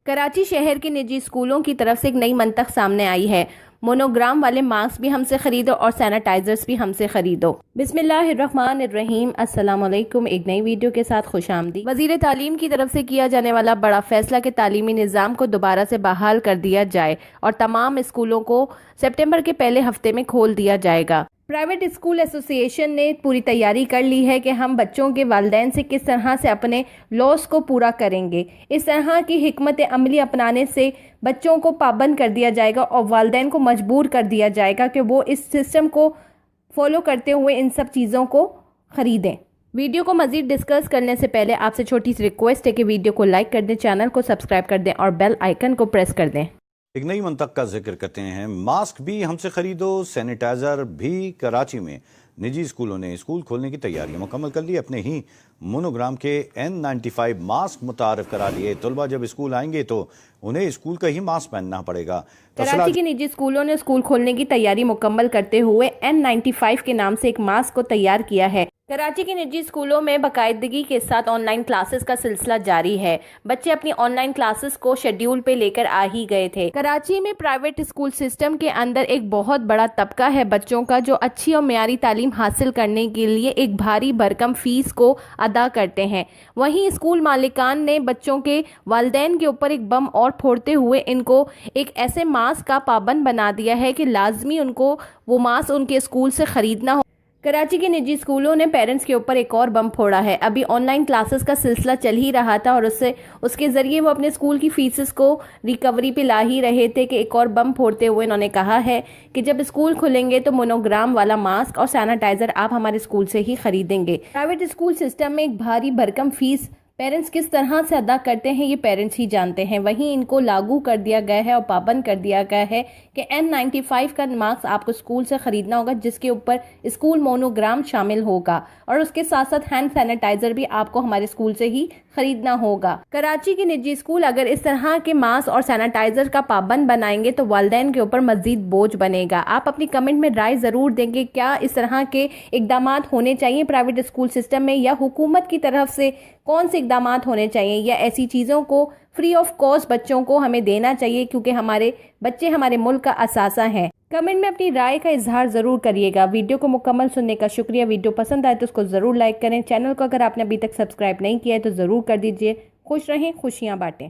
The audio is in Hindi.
कराची शहर के निजी स्कूलों की तरफ से एक नई मंतख सामने आई है। मोनोग्राम वाले मास्क भी हमसे खरीदो और सैनिटाइजर्स भी हमसे खरीदो। बिस्मिल्लाहिर्रहमानिर्रहीम। अस्सलाम वालेकुम। एक नई वीडियो के साथ खुशामदीद। वज़ीर तालीम की तरफ से किया जाने वाला बड़ा फैसला कि तालीमी निज़ाम को दोबारा से बहाल कर दिया जाए और तमाम स्कूलों को सितंबर के पहले हफ्ते में खोल दिया जाएगा। प्राइवेट स्कूल एसोसिएशन ने पूरी तैयारी कर ली है कि हम बच्चों के वालिदैन से किस तरह से अपने लॉस को पूरा करेंगे। इस तरह की हिकमत अमली अपनाने से बच्चों को पाबंद कर दिया जाएगा और वालिदैन को मजबूर कर दिया जाएगा कि वो इस सिस्टम को फॉलो करते हुए इन सब चीज़ों को ख़रीदें। वीडियो को मज़ीद डिस्कस करने से पहले आपसे छोटी सी रिक्वेस्ट है कि वीडियो को लाइक कर दें, चैनल को सब्सक्राइब कर दें और बेल आइकन को प्रेस कर दें। एक नई मंतक का जिक्र करते हैं। मास्क भी हमसे खरीदो, सैनिटाइजर भी। कराची में निजी स्कूलों ने स्कूल खोलने की तैयारियां मुकम्मल कर ली। अपने ही मोनोग्राम के N95 मास्क मुतारिफ करा लिए। तलबा जब स्कूल आएंगे तो उन्हें स्कूल का ही मास्क पहनना पड़ेगा। कराची के निजी स्कूलों ने स्कूल खोलने की तैयारी मुकम्मल करते हुए N95 के नाम से एक मास्क को तैयार किया है। कराची के निजी स्कूलों में बाकायदगी के साथ ऑनलाइन क्लासेस का सिलसिला जारी है। बच्चे अपनी ऑनलाइन क्लासेस को शेड्यूल पे लेकर आ ही गए थे। कराची में प्राइवेट स्कूल सिस्टम के अंदर एक बहुत बड़ा तबका है बच्चों का जो अच्छी और मेयारी तालीम हासिल करने के लिए एक भारी भरकम फीस को अदा करते हैं। वहीं स्कूल मालिकान ने बच्चों के वालिदैन के ऊपर एक बम और फोड़ते हुए इनको एक ऐसे मास्क का पाबंद बना दिया है कि लाजमी उनको वो मास्क उनके स्कूल से खरीदना हो। कराची के निजी स्कूलों ने पेरेंट्स के ऊपर एक और बम फोड़ा है। अभी ऑनलाइन क्लासेस का सिलसिला चल ही रहा था और उसके ज़रिए वो अपने स्कूल की फीसेस को रिकवरी पे ला ही रहे थे कि एक और बम फोड़ते हुए इन्होंने कहा है कि जब स्कूल खुलेंगे तो मोनोग्राम वाला मास्क और सैनिटाइज़र आप हमारे स्कूल से ही खरीदेंगे। प्राइवेट स्कूल सिस्टम में एक भारी भरकम फीस पेरेंट्स किस तरह से अदा करते हैं ये पेरेंट्स ही जानते हैं। वहीं इनको लागू कर दिया गया है और पाबंद कर दिया गया है कि N95 का मास्क आपको स्कूल से ख़रीदना होगा जिसके ऊपर स्कूल मोनोग्राम शामिल होगा और उसके साथ साथ हैंड सैनिटाइज़र भी आपको हमारे स्कूल से ही खरीदना होगा। कराची के निजी स्कूल अगर इस तरह के मास्क और सैनिटाइज़र का पाबंद बनाएंगे तो वालिदैन के ऊपर मज़ीद बोझ बनेगा। आप अपनी कमेंट में राय ज़रूर देंगे क्या इस तरह के इकदाम होने चाहिए प्राइवेट स्कूल सिस्टम में या हुकूमत की तरफ से कौन से इकदाम होने चाहिए या ऐसी चीज़ों को फ्री ऑफ कॉस्ट बच्चों को हमें देना चाहिए क्योंकि हमारे बच्चे हमारे मुल्क का असासा हैं। कमेंट में अपनी राय का इजहार ज़रूर करिएगा। वीडियो को मुकम्मल सुनने का शुक्रिया। वीडियो पसंद आए तो उसको ज़रूर लाइक करें। चैनल को अगर आपने अभी तक सब्सक्राइब नहीं किया है तो ज़रूर कर दीजिए। खुश रहें, खुशियाँ बांटें।